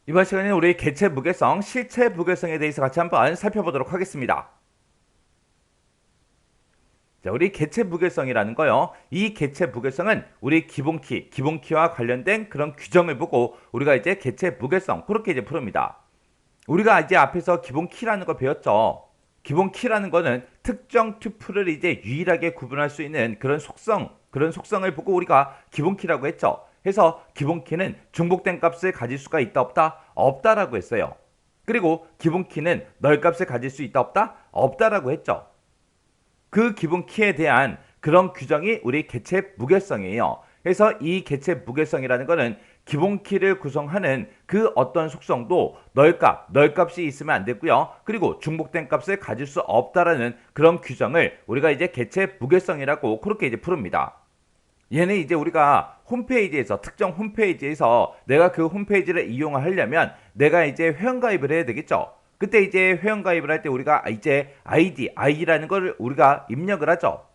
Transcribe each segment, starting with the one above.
이번 시간에는 우리 개체 무게성, 실체 무게성에 대해서 같이 한번 살펴보도록 하겠습니다. 자, 우리 개체 무게성이라는 거요. 이 개체 무게성은 우리 기본키와 관련된 그런 규정을 보고 우리가 이제 개체 무게성 그렇게 이제 부릅니다. 우리가 이제 앞에서 기본키라는 걸 배웠죠. 기본키라는 거는 특정 튜플을 이제 유일하게 구분할 수 있는 그런 속성을 보고 우리가 기본키라고 했죠. 해서 기본키는 중복된 값을 가질 수가 있다 없다? 없다라고 했어요. 그리고 기본키는 널 값을 가질 수 있다 없다? 없다라고 했죠. 그 기본키에 대한 그런 규정이 우리 개체 무게성이에요. 그래서 이 개체 무게성이라는 것은 기본키를 구성하는 그 어떤 속성도 널값이 있으면 안 되고요. 그리고 중복된 값을 가질 수 없다라는 그런 규정을 우리가 이제 개체 무게성이라고 그렇게 이제 부릅니다. 얘는 이제 우리가 홈페이지에서 특정 홈페이지에서 내가 그 홈페이지를 이용하려면 내가 이제 회원가입을 해야 되겠죠. 그때 이제 회원가입을 할 때 우리가 이제 아이디라는 걸 우리가 입력을 하죠.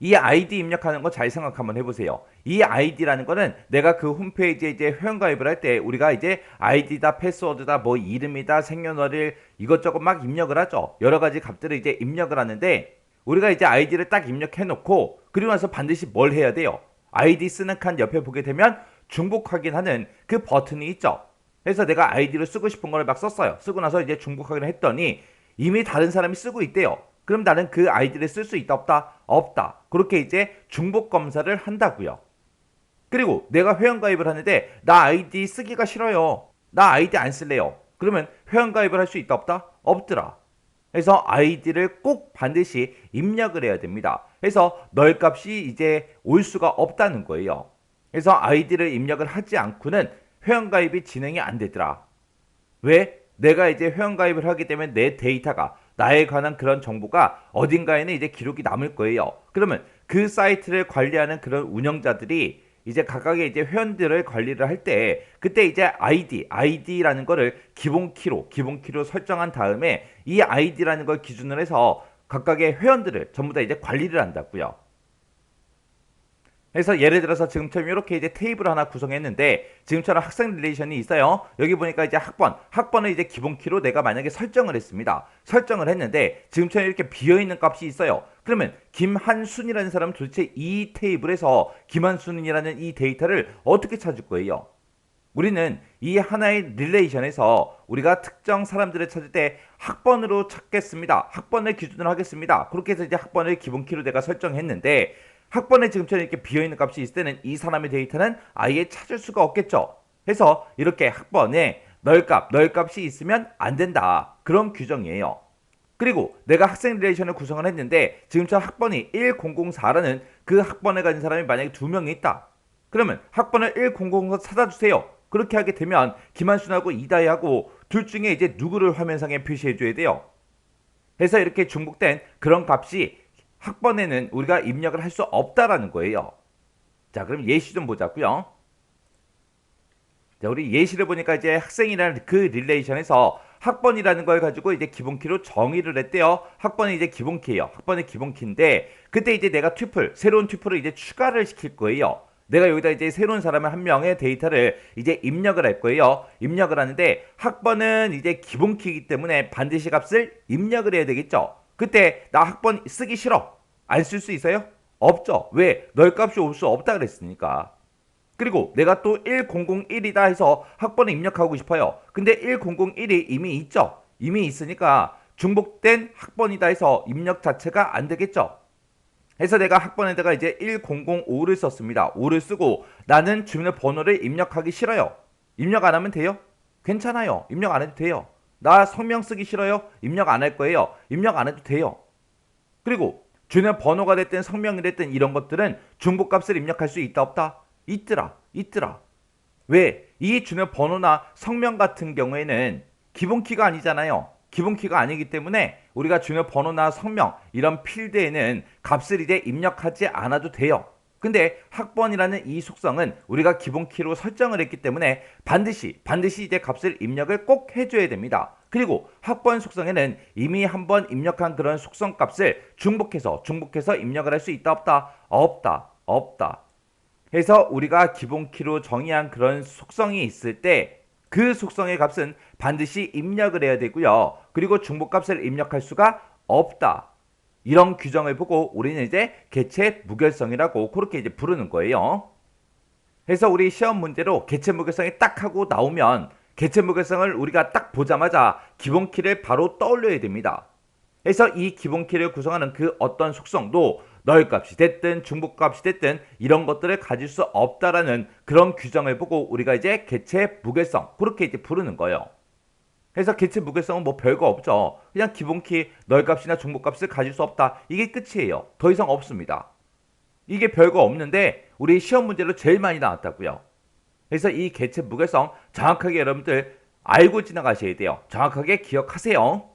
이 아이디 입력하는 거 잘 생각 한번 해보세요. 이 아이디라는 거는 내가 그 홈페이지에 이제 회원가입을 할 때 우리가 이제 아이디다, 패스워드다, 뭐 이름이다, 생년월일 이것저것 막 입력을 하죠. 여러 가지 값들을 이제 입력을 하는데 우리가 이제 아이디를 딱 입력해 놓고 그리고 나서 반드시 뭘 해야 돼요? 아이디 쓰는 칸 옆에 보게 되면 중복 확인하는 그 버튼이 있죠. 그래서 내가 아이디를 쓰고 싶은 걸 막 썼어요. 쓰고 나서 이제 중복 확인을 했더니 이미 다른 사람이 쓰고 있대요. 그럼 나는 그 아이디를 쓸 수 있다 없다? 없다. 그렇게 이제 중복 검사를 한다고요. 그리고 내가 회원가입을 하는데 나 아이디 쓰기가 싫어요. 나 아이디 안 쓸래요. 그러면 회원가입을 할 수 있다 없다? 없더라. 그래서 아이디를 꼭 반드시 입력을 해야 됩니다. 그래서 널 값이 이제 올 수가 없다는 거예요. 그래서 아이디를 입력을 하지 않고는 회원가입이 진행이 안 되더라. 왜? 내가 이제 회원가입을 하기 때문에 내 데이터가 나에 관한 그런 정보가 어딘가에는 이제 기록이 남을 거예요. 그러면 그 사이트를 관리하는 그런 운영자들이 이제 각각의 이제 회원들을 관리를 할 때 그때 이제 아이디라는 거를 기본키로 설정한 다음에 이 아이디라는 걸 기준으로 해서 각각의 회원들을 전부 다 이제 관리를 한다고요. 그래서 예를 들어서 지금처럼 이렇게 이제 테이블을 하나 구성했는데 지금처럼 학생 릴레이션이 있어요. 여기 보니까 이제 학번을 이제 기본키로 내가 만약에 설정을 했습니다. 설정을 했는데 지금처럼 이렇게 비어있는 값이 있어요. 그러면 김한순이라는 사람은 도대체 이 테이블에서 김한순이라는 이 데이터를 어떻게 찾을 거예요? 우리는 이 하나의 릴레이션에서 우리가 특정 사람들을 찾을 때 학번으로 찾겠습니다. 학번을 기준으로 하겠습니다. 그렇게 해서 이제 학번을 기본키로 내가 설정했는데 학번에 지금처럼 이렇게 비어있는 값이 있을 때는 이 사람의 데이터는 아예 찾을 수가 없겠죠. 해서 이렇게 학번에 널값이 있으면 안 된다. 그런 규정이에요. 그리고 내가 학생 릴레이션을 구성을 했는데 지금처럼 학번이 1004라는 그 학번에 가진 사람이 만약에 두 명이 있다. 그러면 학번을 1004 찾아주세요. 그렇게 하게 되면 김한순하고 이다희하고 둘 중에 이제 누구를 화면상에 표시해 줘야 돼요. 해서 이렇게 중복된 그런 값이 학번에는 우리가 입력을 할 수 없다라는 거예요. 자, 그럼 예시 좀 보자고요. 자, 우리 예시를 보니까 이제 학생이라는 그 릴레이션에서 학번이라는 걸 가지고 이제 기본키로 정의를 했대요. 학번이 이제 기본키예요. 학번이 기본키인데 그때 이제 내가 새로운 튜플을 이제 추가를 시킬 거예요. 내가 여기다 이제 새로운 사람 한 명의 데이터를 이제 입력을 할 거예요. 입력을 하는데 학번은 이제 기본키이기 때문에 반드시 값을 입력을 해야 되겠죠. 그때 나 학번 쓰기 싫어. 안 쓸 수 있어요? 없죠. 왜? 널 값이 올 수 없다 그랬으니까. 그리고 내가 또 1001이다 해서 학번에 입력하고 싶어요. 근데 1001이 이미 있죠. 이미 있으니까 중복된 학번이다 해서 입력 자체가 안 되겠죠. 해서 내가 학번에다가 이제 1005를 썼습니다. 5를 쓰고 나는 주민번호를 입력하기 싫어요. 입력 안 하면 돼요? 괜찮아요. 입력 안 해도 돼요. 나 성명 쓰기 싫어요? 입력 안 할 거예요. 입력 안 해도 돼요. 그리고 주민번호가 됐든 성명이 됐든 이런 것들은 중복값을 입력할 수 있다 없다? 있더라. 왜? 이 주민번호나 성명 같은 경우에는 기본키가 아니잖아요. 기본키가 아니기 때문에 우리가 주민번호나 성명 이런 필드에는 값을 이제 입력하지 않아도 돼요. 근데 학번이라는 이 속성은 우리가 기본키로 설정을 했기 때문에 반드시 이제 값을 입력을 꼭 해줘야 됩니다. 그리고 학번 속성에는 이미 한번 입력한 그런 속성 값을 중복해서 입력을 할 수 있다 없다. 해서 우리가 기본키로 정의한 그런 속성이 있을 때 그 속성의 값은 반드시 입력을 해야 되고요. 그리고 중복값을 입력할 수가 없다. 이런 규정을 보고 우리는 이제 개체 무결성이라고 그렇게 이제 부르는 거예요. 그래서 우리 시험 문제로 개체 무결성이 딱 하고 나오면 개체 무결성을 우리가 딱 보자마자 기본키를 바로 떠올려야 됩니다. 그래서 이 기본키를 구성하는 그 어떤 속성도 널값이 됐든 중복값이 됐든 이런 것들을 가질 수 없다라는 그런 규정을 보고 우리가 이제 개체 무결성 그렇게 이제 부르는 거예요. 그래서 개체 무결성은 뭐 별거 없죠. 그냥 기본키 널값이나 중복값을 가질 수 없다. 이게 끝이에요. 더 이상 없습니다. 이게 별거 없는데 우리 시험 문제로 제일 많이 나왔다고요. 그래서 이 개체 무결성 정확하게 여러분들 알고 지나가셔야 돼요. 정확하게 기억하세요.